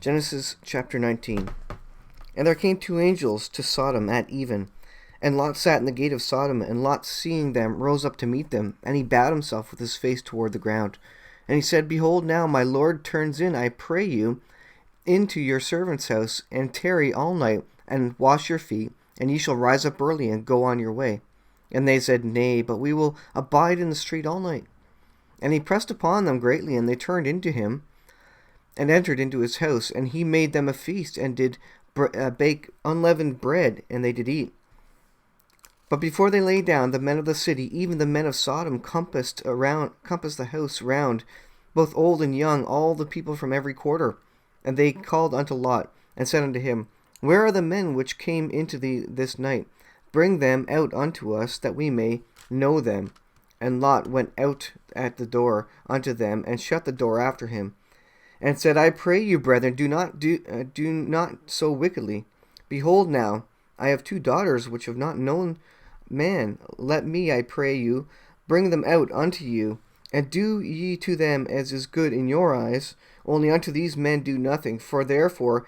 Genesis chapter 19. And there came two angels to Sodom at even, and Lot sat in the gate of Sodom, and Lot, seeing them, rose up to meet them, and he bowed himself with his face toward the ground. And he said, Behold, now my Lord turns in, I pray you, into your servant's house, and tarry all night, and wash your feet, and ye shall rise up early, and go on your way. And they said, Nay, but we will abide in the street all night. And he pressed upon them greatly, and they turned into him, and entered into his house, and he made them a feast, and did bake unleavened bread, and they did eat. But before they lay down, the men of the city, even the men of Sodom, compassed the house round, both old and young, all the people from every quarter. And they called unto Lot, and said unto him, Where are the men which came into thee this night? Bring them out unto us, that we may know them. And Lot went out at the door unto them, and shut the door after him, and said, I pray you, brethren, do not so wickedly. Behold, now I have two daughters which have not known man. Let me, I pray you, bring them out unto you, and do ye to them as is good in your eyes. Only unto these men do nothing, for therefore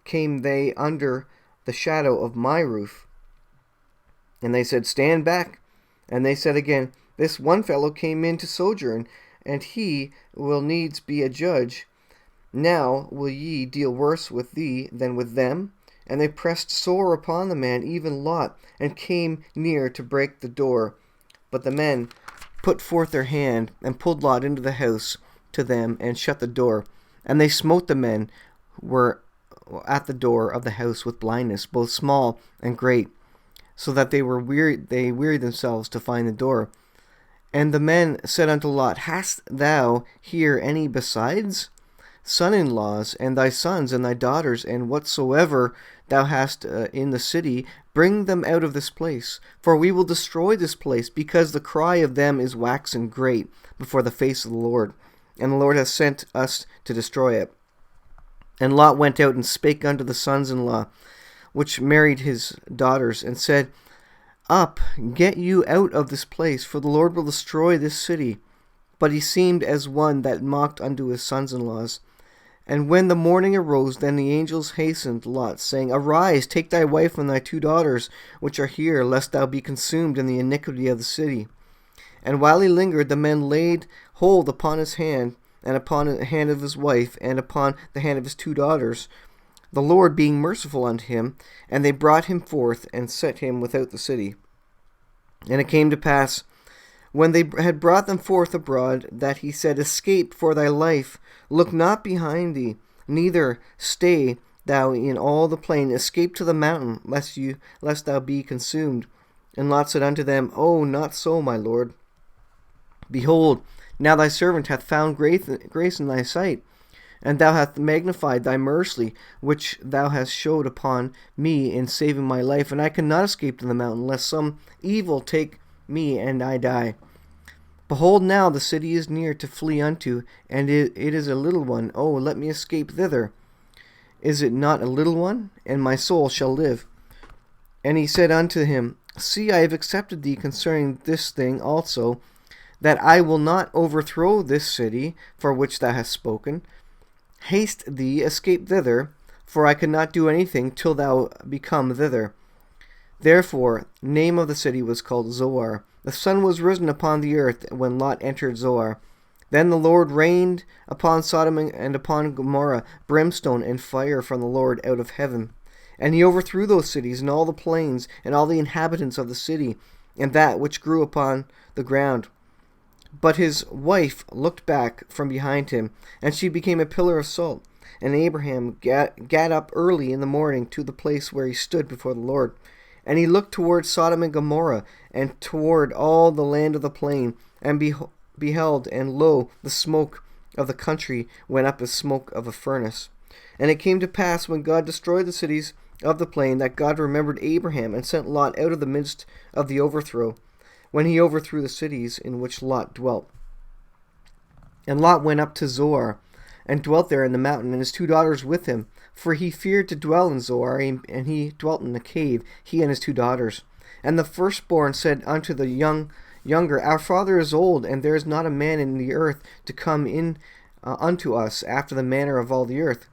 came they under the shadow of my roof. And they said, Stand back. And they said again, This one fellow came in to sojourn, and he will needs be a judge. Now will ye deal worse with thee than with them? And they pressed sore upon the man, even Lot, and came near to break the door. But the men put forth their hand, and pulled Lot into the house to them, and shut the door. And they smote the men who were at the door of the house with blindness, both small and great, so that they wearied themselves to find the door. And the men said unto Lot, Hast thou here any besides son-in-laws, and thy sons, and thy daughters, and whatsoever thou hast in the city? Bring them out of this place, for we will destroy this place, because the cry of them is waxen great before the face of the Lord, and the Lord hath sent us to destroy it. And Lot went out and spake unto the sons-in-law, which married his daughters, and said, Up, get you out of this place, for the Lord will destroy this city. But he seemed as one that mocked unto his sons-in-laws. And when the morning arose, then the angels hastened Lot, saying, Arise, take thy wife and thy two daughters, which are here, lest thou be consumed in the iniquity of the city. And while he lingered, the men laid hold upon his hand, and upon the hand of his wife, and upon the hand of his two daughters, the Lord being merciful unto him, and they brought him forth, and set him without the city. And it came to pass, when they had brought them forth abroad, that he said, Escape for thy life, look not behind thee, neither stay thou in all the plain, escape to the mountain, lest thou be consumed. And Lot said unto them, Oh, not so, my lord. Behold, now thy servant hath found grace in thy sight, and thou hast magnified thy mercy, which thou hast showed upon me in saving my life, and I cannot escape to the mountain, lest some evil take me and I die. Behold, now the city is near to flee unto, and it is a little one. Oh, let me escape thither. Is it not a little one? And my soul shall live. And he said unto him, See, I have accepted thee concerning this thing also, that I will not overthrow this city for which thou hast spoken. Haste thee, escape thither, for I cannot do anything till thou become thither. Therefore, name of the city was called Zoar. The sun was risen upon the earth when Lot entered Zoar. Then the Lord rained upon Sodom and upon Gomorrah brimstone and fire from the Lord out of heaven. And he overthrew those cities and all the plains and all the inhabitants of the city and that which grew upon the ground. But his wife looked back from behind him, and she became a pillar of salt. And Abraham gat up early in the morning to the place where he stood before the Lord. And he looked toward Sodom and Gomorrah, and toward all the land of the plain, and beheld, and lo, the smoke of the country went up as smoke of a furnace. And it came to pass, when God destroyed the cities of the plain, that God remembered Abraham, and sent Lot out of the midst of the overthrow, when he overthrew the cities in which Lot dwelt. And Lot went up to Zoar, and dwelt there in the mountain, and his two daughters with him, for he feared to dwell in Zoar, and he dwelt in a cave, he and his two daughters. And the firstborn said unto the younger, Our father is old, and there is not a man in the earth to come in unto us after the manner of all the earth.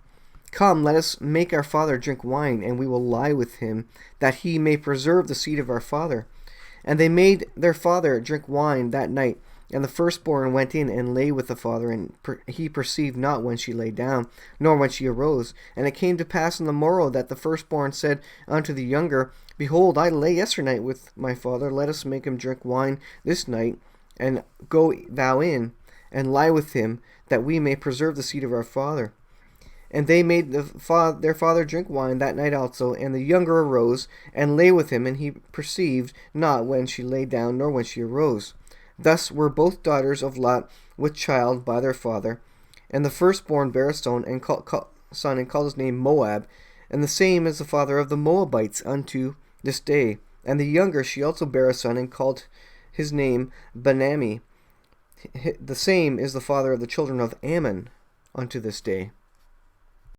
Come, let us make our father drink wine, and we will lie with him, that he may preserve the seed of our father. And they made their father drink wine that night. And the firstborn went in and lay with the father, and he perceived not when she lay down, nor when she arose. And it came to pass on the morrow that the firstborn said unto the younger, Behold, I lay yesternight with my father. Let us make him drink wine this night, and go thou in, and lie with him, that we may preserve the seed of our father. And they made their father drink wine that night also. And the younger arose, and lay with him, and he perceived not when she lay down, nor when she arose. Thus were both daughters of Lot with child by their father. And the firstborn bare a son, and called his name Moab, and the same is the father of the Moabites unto this day. And the younger she also bare a son, and called his name Benami. The same is the father of the children of Ammon unto this day.